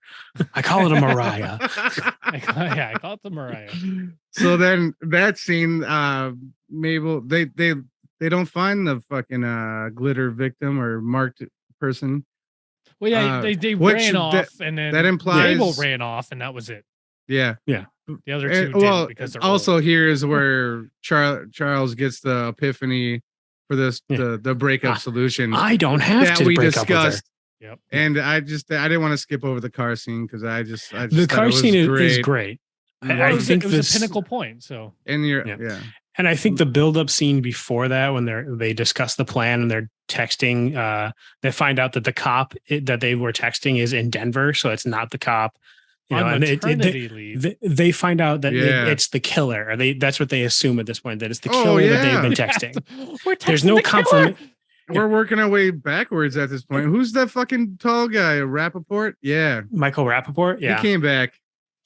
I call it a Mariah. I call it the Mariah. So then that scene, Mabel, they don't find the fucking glitter victim or marked person. Well, yeah, Uh, they which ran off, and then that implies- Mabel ran off, and that was it. Yeah. The other two And, didn't because they're also old. here is where Charles gets the epiphany for this the breakup solution I don't have that to we break up with her. discussed. Yep. And I didn't want to skip over the car scene because I just The thought car it was scene is great. Well, I It was, think it was this, a pinnacle point. So And you're Yeah. yeah. and I think the build-up scene before that, when they discuss the plan and they're texting, they find out that the cop that they were texting is in Denver, so it's not the cop. on and maternity leave. they find out that Yeah. it's the killer. Or that's what they assume at this point, that it's the Oh, killer that yeah. they've been texting. We're There's texting no the killer! confirmation. We're working our way backwards at this point. Who's that fucking tall guy? Rappaport? Yeah. Michael Rappaport, yeah, He came back.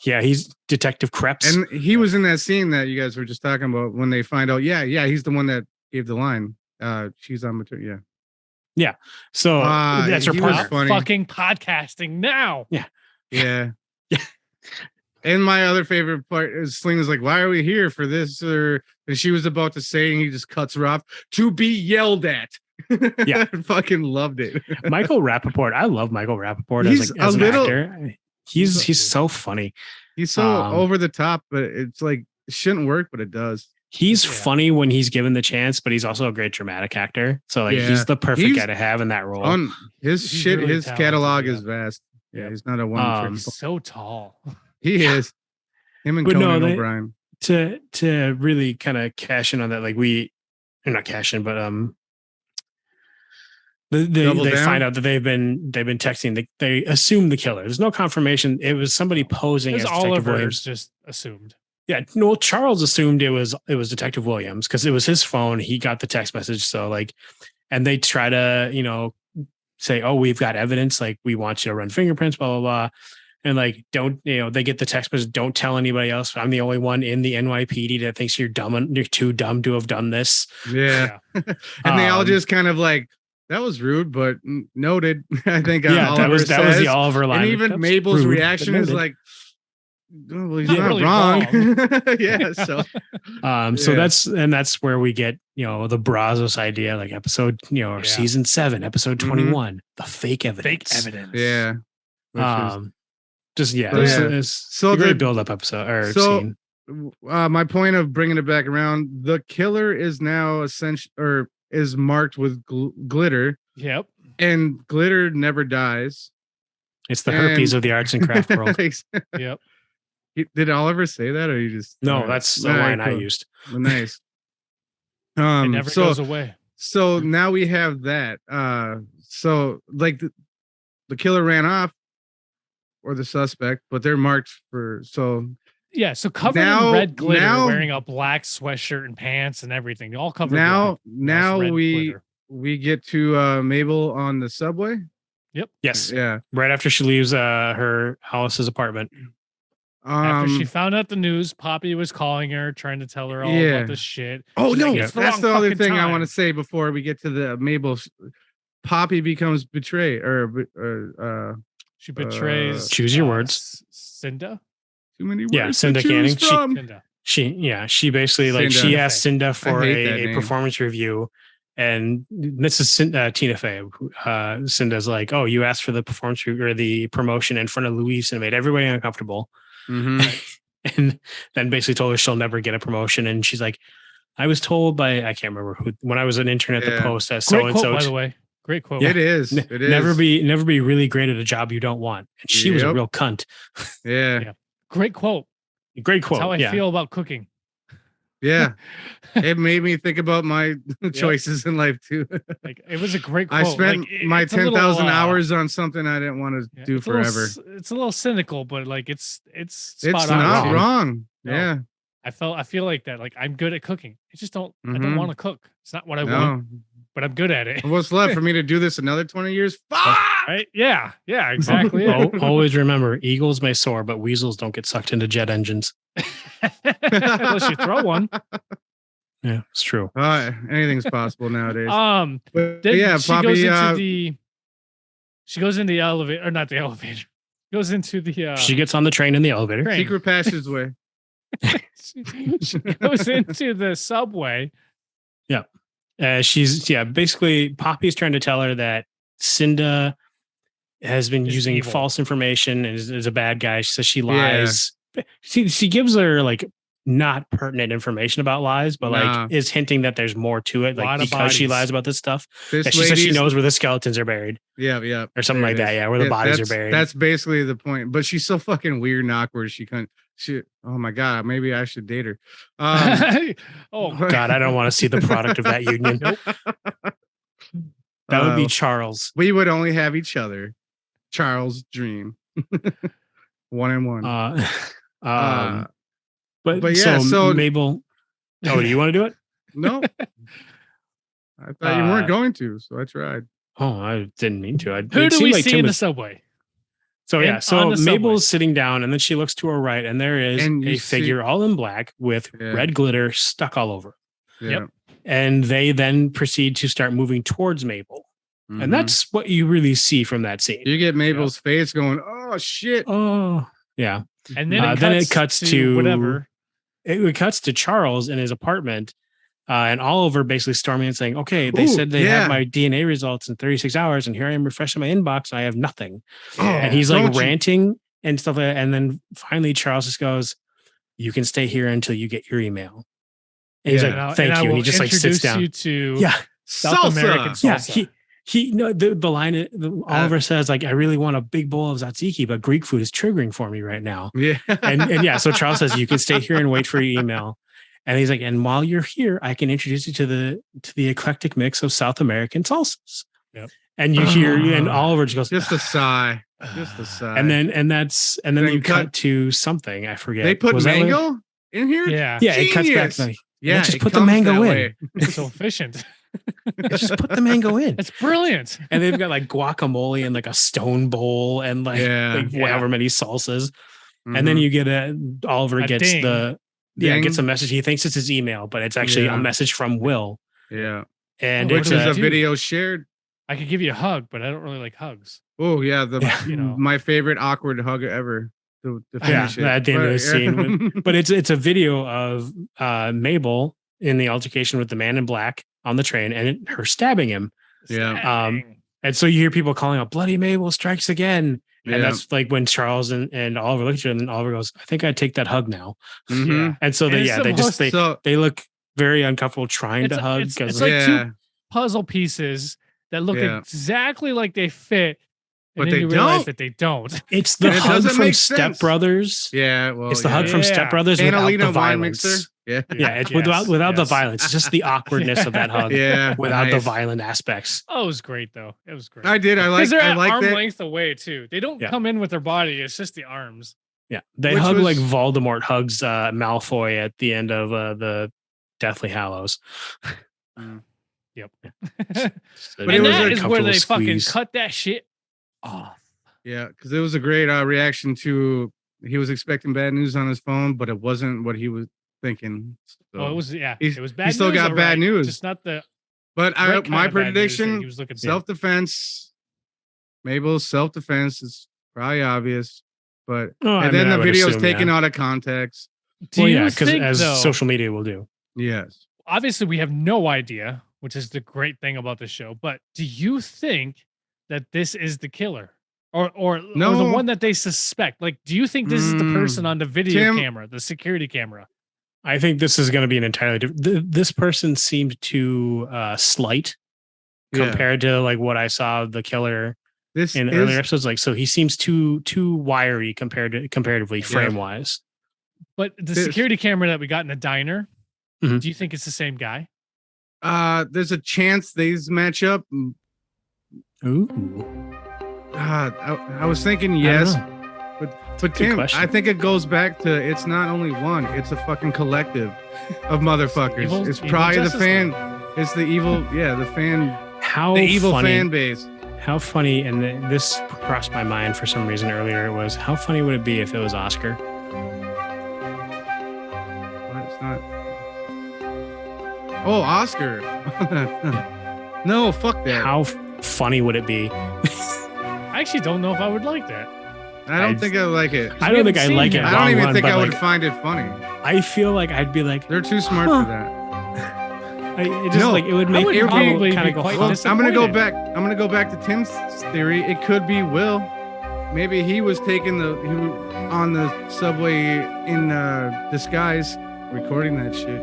yeah, he's Detective Krebs. And he was in that scene that you guys were just talking about when they find out, he's the one that gave the line. She's on maternity. Yeah. So that's her he was partner. funny. Fucking podcasting now. Yeah. Yeah. And my other favorite part is Sling is like, why are we here for this? And she was about to say, and he just cuts her off to be yelled at. Yeah. I fucking loved it. Michael Rappaport. I love Michael Rappaport He's as a an little- actor. He's so funny. He's so Um, over the top, but it's like it shouldn't work, but it does. He's Yeah. funny when he's given the chance, but he's also a great dramatic actor. So like Yeah. he's the perfect He's guy to have in that role. His He's shit, really his talented, catalog yeah. is vast. Yeah, Yep. he's not a one. He's so tall. He is. Him and But no, Conan they- O'Brien. to really kind of cash in on that, like we're not cash in, but They find out that they've been texting. They assume the killer. There's no confirmation. It was somebody posing as Detective Williams. Just assumed. Yeah, no. Charles assumed it was Detective Williams because it was his phone. He got the text message. So and they try to say, oh, we've got evidence. Like we want you to run fingerprints. Blah blah blah. And don't they get the text message? Don't tell anybody else. I'm the only one in the NYPD that thinks you're dumb. You're too dumb to have done this. Yeah. And they all just kind of that was rude, but noted. I think that was the Oliver line. And even Mabel's rude, reaction is well, he's not really wrong. Yeah. So that's where we get the Brazzos idea, episode season 7, episode 21, the fake evidence. Yeah. So great build up episode or scene. My point of bringing it back around, the killer is now is marked with glitter. Yep. And glitter never dies. It's the herpes of the arts and craft world. Yep. Did Oliver say that, or you just? No, that's the line I used. Nice. It never goes away. So now we have that. So the killer ran off, or the suspect, but they're marked for so. Yeah, so covered in red glitter, wearing a black sweatshirt and pants and everything, all covered. Now we get to Mabel on the subway. Yep. Yes. Yeah. Right after she leaves her Alice's apartment. After she found out the news, Poppy was calling her, trying to tell her all about this shit. Oh, no, that's the other thing I want to say before we get to the Mabel. Poppy becomes betrayed, or she betrays. Choose your words. Cinda. Too many words. Yeah, Cinda Canning. She basically Cinda. She asked Cinda for a performance review, and this is Tina Fey. Cinda's like, "Oh, you asked for the performance review or the promotion in front of Luis and made everybody uncomfortable." Mm-hmm. And then basically told her she'll never get a promotion. And she's like, "I was told by I can't remember who when I was an intern at the Post as so and so." By the way, great quote. It is. It is. Never be really great at a job you don't want. And she was a real cunt. Yeah. Great quote. Great quote. That's how I feel about cooking. Yeah. It made me think about my choices in life too. It was a great quote. I spent my 10,000 hours on something I didn't want to do forever. It's a little cynical, but it's spot on. Not wrong. No. Yeah. I feel like that. I'm good at cooking. I just don't I don't want to cook. It's not what I want, but I'm good at it. What's left for me to do this another 20 years? Fuck! Right? Yeah. Yeah, exactly. Always remember, eagles may soar, but weasels don't get sucked into jet engines. Unless you throw one. Yeah, it's true. Anything's possible nowadays. She goes in the elevator, or not the elevator. Goes into the she gets on the train in the elevator. Secret passageway. She goes into the subway. Yeah. She's basically Poppy's trying to tell her that Cinda has been using false information and is a bad guy. She says she lies. She gives her not pertinent information about lies, but is hinting that there's more to it, because she lies about this stuff. She says she knows where the skeletons are buried. Yeah. Or something like that. Yeah, where the bodies are buried. That's basically the point. But she's so fucking weird and awkward. Oh my God, maybe I should date her. Oh God, I don't want to see the product of that union. Nope. That would be Charles. We would only have each other. Charles' dream. 1 and 1. But yeah, so Mabel. Oh, do you want to do it? No. I thought you weren't going to, so I tried. Oh, I didn't mean to. Who do we see in the subway? So Mabel's sitting down, and then she looks to her right, and there is a figure all in black with red glitter stuck all over. Yep. And they then proceed to start moving towards Mabel. Mm-hmm. And that's what you really see from that scene. You get Mabel's face going, "Oh shit." Oh, yeah. And then it cuts to whatever. It cuts to Charles in his apartment. And Oliver basically storming and saying, "Okay, they said they have my DNA results in 36 hours, and here I am refreshing my inbox, and I have nothing." And he's ranting and stuff like that. And then finally, Charles just goes, "You can stay here until you get your email." And he's like, "Thank you." And he just sits down. You to South American salsa. The line Oliver says, "I really want a big bowl of tzatziki, but Greek food is triggering for me right now." Yeah. and so Charles says, "You can stay here and wait for your email." And he's like, "And while you're here, I can introduce you to the eclectic mix of South American salsas." And you hear, and Oliver just goes, just a sigh, just a sigh. And then you cut to something. I forget. They put mango in here? Yeah. Yeah, it cuts back. Like, yeah, just put the mango in. It's so efficient. Just put the mango in. It's brilliant. And they've got like guacamole and like a stone bowl and like however many salsas. And then you get Oliver gets ding. Gets a message. He thinks it's his email, but it's actually a message from Will. Yeah. And which is a video shared. I could give you a hug, but I don't really like hugs. Oh yeah, my favorite awkward hug ever. At the end of the scene. But it's a video of Mabel in the altercation with the man in black on the train and her stabbing him. Yeah. And so you hear people calling out, "Bloody Mabel strikes again." And that's like when Charles and Oliver look at you, and then Oliver goes, "I think I'd take that hug now." Mm-hmm. And so they look very uncomfortable trying to hug. It's like two puzzle pieces that look exactly like they fit, but then you realize that they don't. It's the hug from Step Brothers. Yeah, well, it's the hug from Step Brothers without the violence. Yeah, it's without the violence. It's just the awkwardness of that hug. Without the violent aspects. Oh, it was great though. It was great. I did. I like. They're at arm length away too. They don't come in with their body. It's just the arms. Yeah, they hug like Voldemort hugs Malfoy at the end of the Deathly Hallows. Yep. But and that is where they fucking cut that shit off. Yeah, because it was a great reaction to. He was expecting bad news on his phone, but it wasn't what he was thinking. So it was it was bad. He still got bad news. Just not the. But my prediction: self-defense. Mabel's self-defense is probably obvious, but then the video is taken out of context. Because as social media will do. Yes. Obviously, we have no idea, which is the great thing about the show. But do you think that this is the killer, or the one that they suspect? Like, do you think this is the person on the video camera, the security camera? I think this is going to be an entirely different. This person seemed too slight compared to like what I saw the killer in earlier episodes. Like, so he seems too wiry comparatively frame wise. But the security camera that we got in the diner, do you think it's the same guy? There's a chance these match up. Ooh. I was thinking yes. But Tim, I think it goes back to it's not only one, it's a fucking collective of motherfuckers. It's probably the fan. It's the evil, the fan. How the evil funny, fan base. How funny, and this crossed my mind for some reason earlier, was how funny would it be if it was Oscar? It's not. Oh, Oscar. No, fuck that. How funny would it be? I actually don't know if I would like that. I don't think I like it. I don't think I like it. I don't even think I would find it funny. I feel like I'd be like, they're too smart for that. It would make me probably kind of go. I'm gonna go back. I'm gonna go back to Tim's theory. It could be Will. Maybe he was on the subway in disguise, recording that shit.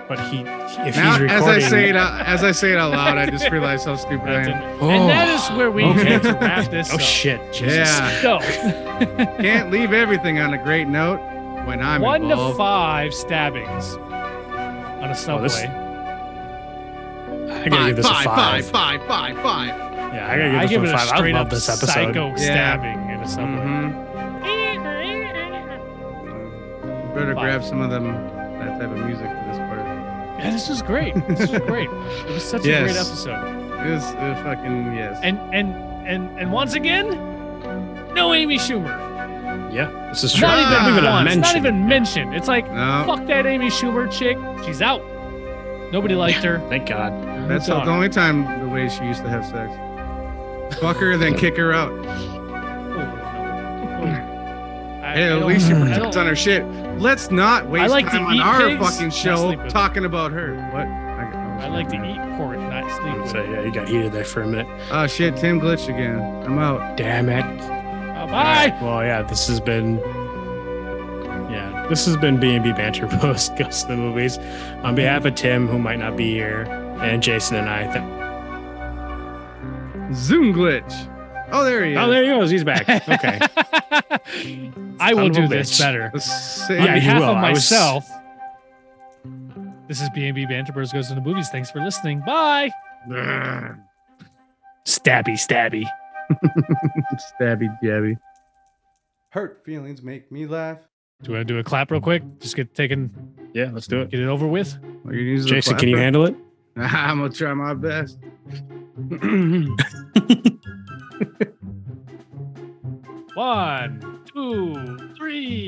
But if now, he's recording, as I say it out loud, I just realized how stupid I am. And that is where we get to wrap this. Shit! Jesus. Yeah. So can't leave everything on a great note when I'm 1 involved. to 5 stabbings on a subway. I gotta give this a 5. 5. Yeah, I gotta give this a 5. I love this episode. Psycho stabbing in a subway. Better grab some of that type of music for this part. Yeah, this was great. This was great. It was such a great episode. It was fucking yes. And once again, no Amy Schumer. Yeah, this is true. Not even mentioned. It's like fuck that Amy Schumer chick. She's out. Nobody liked her. Thank God. That's the only time the way she used to have sex. Fuck her, then kick her out. Hey, at least she puts on her shit. Let's not waste time on our fucking show talking about her. What? I like to eat pork, not sleep with. So yeah, you got heated there for a minute. Oh shit, Tim glitched again. I'm out. Damn it. Bye. Right. Well, yeah, this has been B&B Banter Bros Goes to the Movies. On behalf of Tim, who might not be here, and Jason and I. Zoom glitch. Oh, there he is. Oh, there he goes. He's back. Okay. I will do this better. On behalf of myself, this is B&B Banter Bros Goes to the Movies. Thanks for listening. Bye. Stabby. Stabby jabby. Hurt feelings make me laugh. Do you want to do a clap real quick? Just get Yeah, let's do it. it over with. Are you using Jason, can you handle it? I'm gonna try my best. One, two, three.